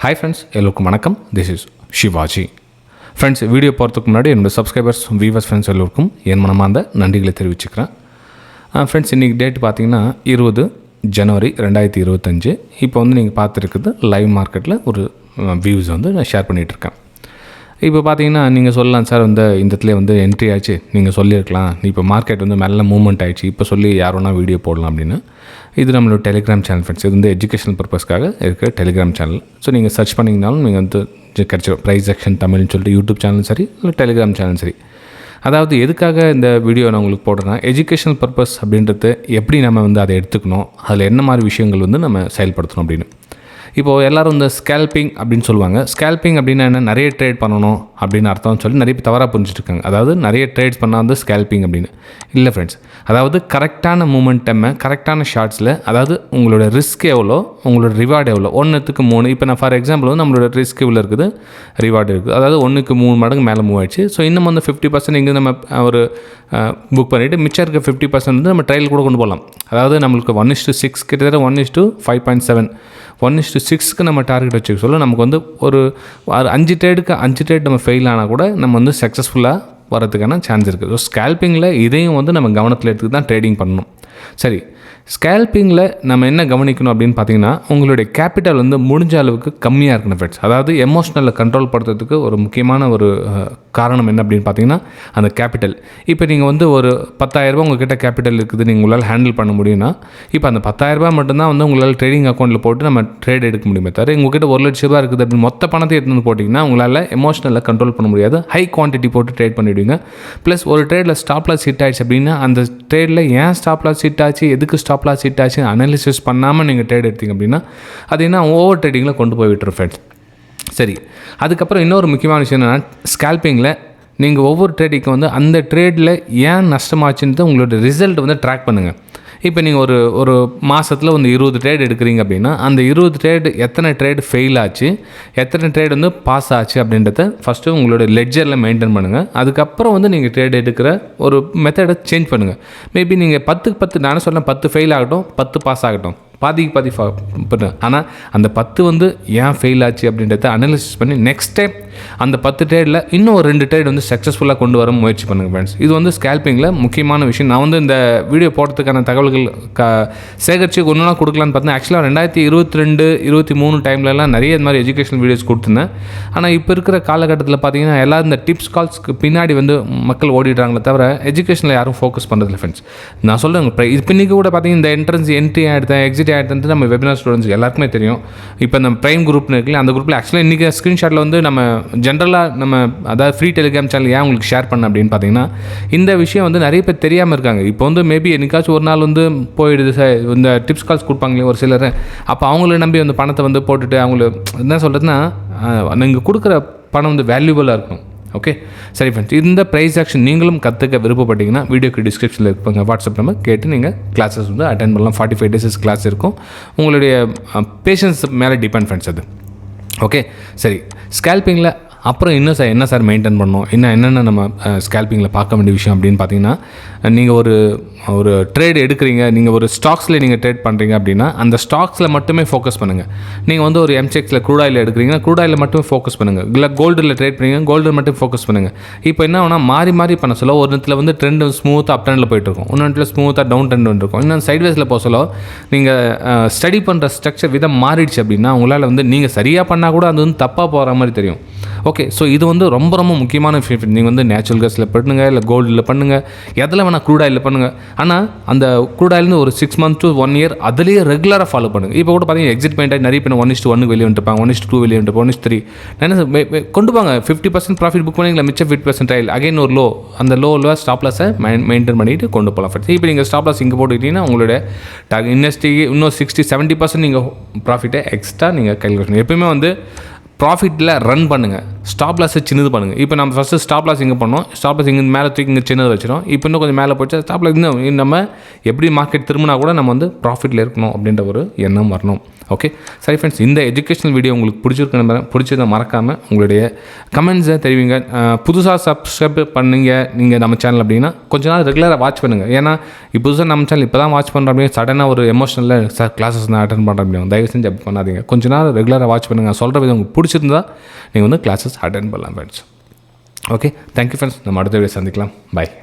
Hi friends, எல்லோருக்கும் வணக்கம். This is Sivaji. Friends, video போகிறதுக்கு முன்னாடி என்னோடய சப்ஸ்கிரைபர்ஸ், வியூவர்ஸ், ஃப்ரெண்ட்ஸ் எல்லோருக்கும் என் மனமார்ந்த நன்றிகளை தெரிவிச்சுக்கிறேன். ஃப்ரெண்ட்ஸ், இன்றைக்கி டேட் பார்த்திங்கன்னா 20 ஜனவரி 2025. இப்போ வந்து நீங்கள் பார்த்துருக்குது லைவ் மார்க்கெட்டில் ஒரு வியூஸ் வந்து நான் ஷேர் பண்ணிகிட்ருக்கேன். இப்போ பார்த்தீங்கன்னா நீங்கள் சொல்லலாம், சார் இந்த இடத்துல வந்து என்ட்ரி ஆச்சு, நீங்கள் சொல்லியிருக்கலாம், இப்போ மார்க்கெட் வந்து நல்ல மூவ்மெண்ட் ஆகிடுச்சு, இப்போ சொல்லி யாரோனா வீடியோ போடலாம் அப்படின்னு. இது நம்மளோட டெலிகிராம் சேனல் ஃப்ரெண்ட்ஸ். இது வந்து எஜுகேஷனல் பர்பஸ்க்காக இருக்கிற டெலிகிராம் சேனல். ஸோ நீங்கள் சர்ச் பண்ணிங்கனாலும் நீங்கள் வந்து கிடச்சிடும். ப்ரைஸ்-ஆக்ஷன் தமிழ்னு சொல்லிட்டு யூடியூப் சேனலும் சரி, இல்லை டெலிகிராம் சேனலும் சரி. அதாவது எதுக்காக இந்த வீடியோ நான் உங்களுக்கு போடுறேன்னா, எஜுகேஷனல் பர்பஸ் அப்படின்றது எப்படி நம்ம வந்து அதை எடுத்துக்கணும், அதில் என்ன மாதிரி விஷயங்கள் வந்து நம்ம செயல்படுத்தணும் அப்படின்னு. இப்போது எல்லோரும் இந்த ஸ்கேல்பிங் அப்படின்னு சொல்லுவாங்க. ஸ்கேல்பிங் அப்படின்னா என்ன, நிறைய ட்ரேட் பண்ணணும் அப்படின்னு அர்த்தம்னு சொல்லி நிறைய பேர் தவறாக புரிஞ்சுட்ருக்காங்க. அதாவது நிறைய ட்ரேட்ஸ் பண்ணால் வந்து ஸ்கேல்பிங் அப்படின்னு இல்லை ஃப்ரெண்ட்ஸ். அதாவது கரெக்டான மூமெண்ட்டம்மை கரெக்டான ஷார்ட்ஸில், அதாவது உங்களோட ரிஸ்க் எவ்வளோ, உங்களோட ரிவார்டு எவ்வளோ, 1க்கு 3. இப்போ நான் ஃபார் எக்ஸாம்பிள் வந்து நம்மளோட ரிஸ்க் இவ்வளோ இருக்குது, ரிவார்டு இருக்குது, அதாவது 1க்கு 3 மடங்கு மேலே மூவ் ஆயிடுச்சு. ஸோ இன்னும் வந்து 50% இங்கே நம்ம ஒரு புக் பண்ணிவிட்டு மிச்சம் இருக்க 50% வந்து நம்ம ட்ரையல் கூட கொண்டு போகலாம். அதாவது நம்மளுக்கு 1:6 கிட்டத்தட்ட 1:5.7 1:6க்கு நம்ம டார்கெட் வச்சுக்க சொல்ல, நமக்கு வந்து ஒரு 5 ட்ரேட் நம்ம ஃபெயில் ஆனால் கூட நம்ம வந்து சக்ஸஸ்ஃபுல்லாக வரதுக்கான சான்ஸ் இருக்குது. ஸோ ஸ்கேல்பிங்கில் இதையும் வந்து நம்ம கவனத்தில் எடுத்துக்கிட்டு தான் ட்ரேடிங் பண்ணணும். சரி, ஸ்கேல்பிங்கில் நம்ம என்ன கவனிக்கணும் அப்படின்னு பார்த்தீங்கன்னா, உங்களுடைய கேபிட்டல் வந்து முடிஞ்ச அளவுக்கு கம்மியாக இருக்கணும் ஃப்ரெண்ட்ஸ். அதாவது எமோஷ்னலில் கண்ட்ரோல் பண்ணுறதுக்கு ஒரு முக்கியமான ஒரு காரணம் என்ன அப்படின்னு பார்த்தீங்கன்னா, அந்த கேபிட்டல். இப்போ நீங்கள் வந்து ஒரு 10,000 உங்கள்கிட்ட கேபிட்டல் இருக்குது, நீங்கள் உங்களால் ஹேண்டில் பண்ண முடியும்னா, இப்போ அந்த 10,000 மட்டும்தான் வந்து உங்களால் ட்ரேடிங் அக்கௌண்ட்டில் போட்டு நம்ம ட்ரேட் எடுக்க முடியுமே தவிர, உங்கள்கிட்ட 1,00,000 இருக்குது அப்படின்னு மொத்த பணத்தை எடுத்து வந்து போட்டிங்கன்னா உங்களால் எமோஷ்னலில் கண்ட்ரோல் பண்ண முடியாது. ஹை குவான்டிட்டி போட்டு ட்ரேட் பண்ணிவிடுவீங்க. ப்ளஸ் ஒரு ட்ரேடில் ஸ்டாப் லாஸ் ஹிட் ஆயிடுச்சு அப்படின்னா, அந்த ட்ரேடில் ஏன் ஸ்டாப் லாஸ் ஹிட் ஆச்சு, எதுக்கு ஸ்டாப் லாஸ் ஹிட் ஆச்சு அனாலிசிஸ் பண்ணாமல் நீங்கள் ட்ரேட் எடுத்தீங்க அப்படின்னா, அது என்ன ஓவர் ட்ரேடிங்கில் கொண்டு போய் விட்டுரும் ஃப்ரெண்ட்ஸ். சரி, அதுக்கப்புறம் இன்னொரு முக்கியமான விஷயம் என்னென்னா, ஸ்கேல்பிங்கில் நீங்கள் ஒவ்வொரு ட்ரேடிங்க்கு வந்து அந்த ட்ரேடில் ஏன் நஷ்டமாச்சுன்றது உங்களோட ரிசல்ட் வந்து ட்ராக் பண்ணுங்கள். இப்போ நீங்கள் ஒரு மாதத்தில் வந்து 20 ட்ரேட் எடுக்கிறீங்க அப்படின்னா, அந்த 20 ட்ரேடு எத்தனை ட்ரேடு ஃபெயில் ஆச்சு, எத்தனை ட்ரேடு வந்து பாஸ் ஆச்சு அப்படின்றத ஃபஸ்ட்டு உங்களோட லெட்ஜரில் மெயின்டைன் பண்ணுங்கள். அதுக்கப்புறம் வந்து நீங்கள் ட்ரேட் எடுக்கிற ஒரு மெத்தடை சேஞ்ச் பண்ணுங்கள். மேபி நீங்கள் 10க்கு 10 நானும் சொல்லேன், 10 ஃபெயில் ஆகட்டும், 10 பாஸ் ஆகட்டும், பாதிக்கு பாதி பண்ணு. ஆனால் அந்த 10 வந்து ஏன் ஃபெயில் ஆச்சு அப்படின்றத அனாலிசிஸ் பண்ணி நெக்ஸ்ட் டைம் அந்த 10 ட்ரேடில் இன்னும் ஒரு 2 ட்ரேட் வந்து சக்ஸஸ்ஃபுல்லாக கொண்டு வர முயற்சி பண்ணுங்கள் ஃப்ரெண்ட்ஸ். இது வந்து ஸ்கேல்பிங்கில் முக்கியமான விஷயம். நான் வந்து இந்த வீடியோ போடுறதுக்கான தகவல்கள் சேகரித்து ஒன்று நாள் கொடுக்கலான்னு பார்த்தேன். ஆக்சுவலாக 2022, 23 டைம்லலாம் நிறைய இந்த மாதிரி எஜுகேஷனல் வீடியோஸ் கொடுத்துருந்தேன். ஆனால் இப்போ இருக்கிற காலகட்டத்தில் பார்த்தீங்கன்னா எல்லோரும் இந்த டிப்ஸ் கால்ஸ்க்கு பின்னாடி வந்து மக்கள் ஓடிடுறாங்களே தவிர எஜுகேஷனில் யாரும் ஃபோக்கஸ் பண்ணுறதில்ல ஃப்ரெண்ட்ஸ். நான் சொல்கிறேன், இப்போ இன்றைக்கி கூட பார்த்தீங்கன்னா இந்த என்ட்ரி ஆகிடுத்தேன், எக்ஸிட் ஆகிட்டு நம்ம வெபினார் ஸ்டூடெண்ட்ஸ் எல்லாருக்குமே தெரியும். இப்போ நம்ம ப்ரைம் குரூப்னு இருக்குல்ல, அந்த குரூப்பில் ஆக்சுவலாக இன்றைக்கி ஸ்க்ரீன்ஷாட்டில் வந்து நம்ம ஜென்ரலாக நம்ம அதாவது ஃப்ரீ டெலிகிராம் சேனல் ஏன் உங்களுக்கு ஷேர் பண்ண அப்படின்னு பார்த்தீங்கன்னா, இந்த விஷயம் வந்து நிறைய பேர் தெரியாமல் இருக்காங்க. இப்போ வந்து மேபி என்னைக்காச்சும் ஒரு நாள் வந்து போயிடுது சார், இந்த டிப்ஸ் கால்ஸ் கொடுப்பாங்களே ஒரு சிலர், அப்போ அவங்கள நம்பி வந்து பணத்தை வந்து போட்டுட்டு அவங்கள என்ன சொல்கிறதுனா, நீங்கள் கொடுக்குற பணம் வந்து வேல்யூபலாக இருக்கும். ஓகே, சரி ஃப்ரெண்ட்ஸ், இந்த ப்ரைஸ்-ஆக்ஷன் நீங்களும் கற்றுக்க விருப்பப்பட்டீங்கன்னா வீடியோக்கு டிஸ்கிரிப்ஷனில் இருப்பாங்க வாட்ஸ்அப் நம்பர், கேட்டு நீங்கள் கிளாஸஸ் வந்து அட்டென்ட் பண்ணலாம். 45 டேஸஸ் கிளாஸ் இருக்கும். உங்களுடைய பேஷன்ஸ் மேலே டிபெண்ட் ஃப்ரெண்ட்ஸ் அது. ஓகே, சரி, ஸ்கேல்பிங்கில் அப்புறம் இன்னும் சார் என்ன சார் மெயின்டைன் பண்ணணும், என்னென்ன நம்ம ஸ்கேல்பிங்கில் பார்க்க வேண்டிய விஷயம் அப்படின்னு பார்த்தீங்கன்னா, நீங்கள் ஒரு ட்ரேட் எடுக்கிறீங்க, நீங்கள் ஒரு ஸ்டாக்ஸில் நீங்கள் ட்ரேட் பண்ணுறீங்க அப்படின்னா அந்த ஸ்டாக்ஸில் மட்டுமே ஃபோக்கஸ் பண்ணுங்கள். நீங்கள் வந்து ஒரு எம்செக்ஸில் க்ரூட் ஆயில் எடுக்கிறீங்கன்னா க்ரூட் ஆயிலில் மட்டுமே ஃபோக்கஸ் பண்ணுங்கள். இல்லை கோல்டில் ட்ரேட் பண்ணுறீங்க, கோல்டில் மட்டும் ஃபோக்கஸ் பண்ணுங்கள். இப்போ என்ன ஆகுனா மாறி பண்ண சொல்ல, ஒரு இடத்துல வந்து ட்ரெண்டு ஸ்மூத்தாக அப் ட்ரெண்டில் போயிட்டுருக்கும், இன்னொரு ஸ்மூத்தாக டவுன் ட்ரெண்ட் வந்துருக்கும், இன்னும் சைட்வேஸில் போக சொல்ல நீங்கள் ஸ்டடி பண்ணுற ஸ்ட்ரக்சர் விதம் மாறிடுச்சு அப்படின்னா உங்களால் வந்து நீங்கள் சரியாக பண்ணால் கூட அது வந்து தப்பாக போகிற மாதிரி தெரியும். ஓகே, ஸோ இது வந்து ரொம்ப முக்கியமான விஷயம். நீங்கள் வந்து நேச்சுரல் கேஸில் பண்ணுங்கள், இல்லை கோல்டில் பண்ணுங்கள், எதில் வேணால் க்ரூட் ஆயிலில் பண்ணுங்கள். ஆனால் அந்த க்ரூட் ஆயில்னு ஒரு 6 months to 1 year அதிலேயே ரெகுலராக ஃபாலோ பண்ணுங்கள். இப்போ கூட பார்த்தீங்கன்னா எக்ஸிட் பாயிண்ட் ஆகி நிறைய பேர் 1:1 வெளியே வந்துருப்பாங்க, 1:2 வெளியே வந்துட்டு 1:3 கொண்டு போங்க. 50% ப்ராஃபிட் புக் பண்ணிங்களா, மிச்சம் 50% ஆயில் அகைன் ஒரு லோ, அந்த லோவில் ஸ்டாப் லாஸை மெயின்டைன் பண்ணிவிட்டு கொண்டு போகலாம் ஃப்ரெண்ட்ஸ். இப்போ நீங்கள் ஸ்டாப் லாஸ் இங்கே போட்டுக்கிட்டீங்கன்னா உங்களுடைய இண்டஸ்ட்ரிக்கு இன்னும் 60-70% நீங்கள் ப்ராஃபிட்டை எக்ஸ்ட்ரா நீங்கள் கையில் வச்சுக்கணும். எப்பயுமே வந்து ப்ராஃபிட்டில் ரன் பண்ணுங்கள். ஸ்டாப் லாஸை சின்னது பண்ணுங்கள். இப்போ நம்ம ஃபஸ்ட்டு ஸ்டாப் லாஸ் இங்கே பண்ணோம், ஸ்டாப் லாஸ் இங்கே மேலே தூக்கி இங்கே சின்னது வச்சிடும். இப்போ இன்னும் கொஞ்சம் மேலே போயிடுச்சு, ஸ்டாப் லாஸ் இன்னும் நம்ம எப்படி மார்க்கெட் திரும்பினா கூட நம்ம வந்து ப்ராஃபிட்டில் இருக்கணும் அப்படின்ற ஒரு எண்ணம் வரணும். ஓகே சரி ஃப்ரெண்ட்ஸ், இந்த எஜுகேஷனல் வீடியோ உங்களுக்கு பிடிச்சதை மறக்காமல் உங்களுடைய கமெண்ட்ஸை தெரிவிங்க. புதுசாக சப்ஸ்கிரைப் பண்ணுங்க நீங்கள் நம்ம சேனல் அப்படின்னா கொஞ்ச நாள் ரெகுலராக வாட்ச் பண்ணுங்கள். ஏன்னா இப்போ புதுசாக நம்ம சேனல் இப்போ தான் வாட்ச் பண்ணுறோம் அப்படின்னு சடனாக ஒரு எமோஷனலில் சார் கிளாஸஸ் நான் அட்டன் பண்ணுறேன் அப்படின்னு தயவு செஞ்சு அப்படி பண்ணாதீங்க. கொஞ்ச நாள் ரெகுலராக வாட்ச் பண்ணுங்கள். சொல்கிற விதம் உங்களுக்கு பிடிச்சிருந்தா நீங்கள் வந்து கிளாஸஸ் அட்டன் பண்ணலாம் ஃப்ரெண்ட்ஸ். ஓகே தேங்க்யூ ஃப்ரெண்ட்ஸ், நம்ம அடுத்த வீடியோ சந்திக்கலாம். பாய்.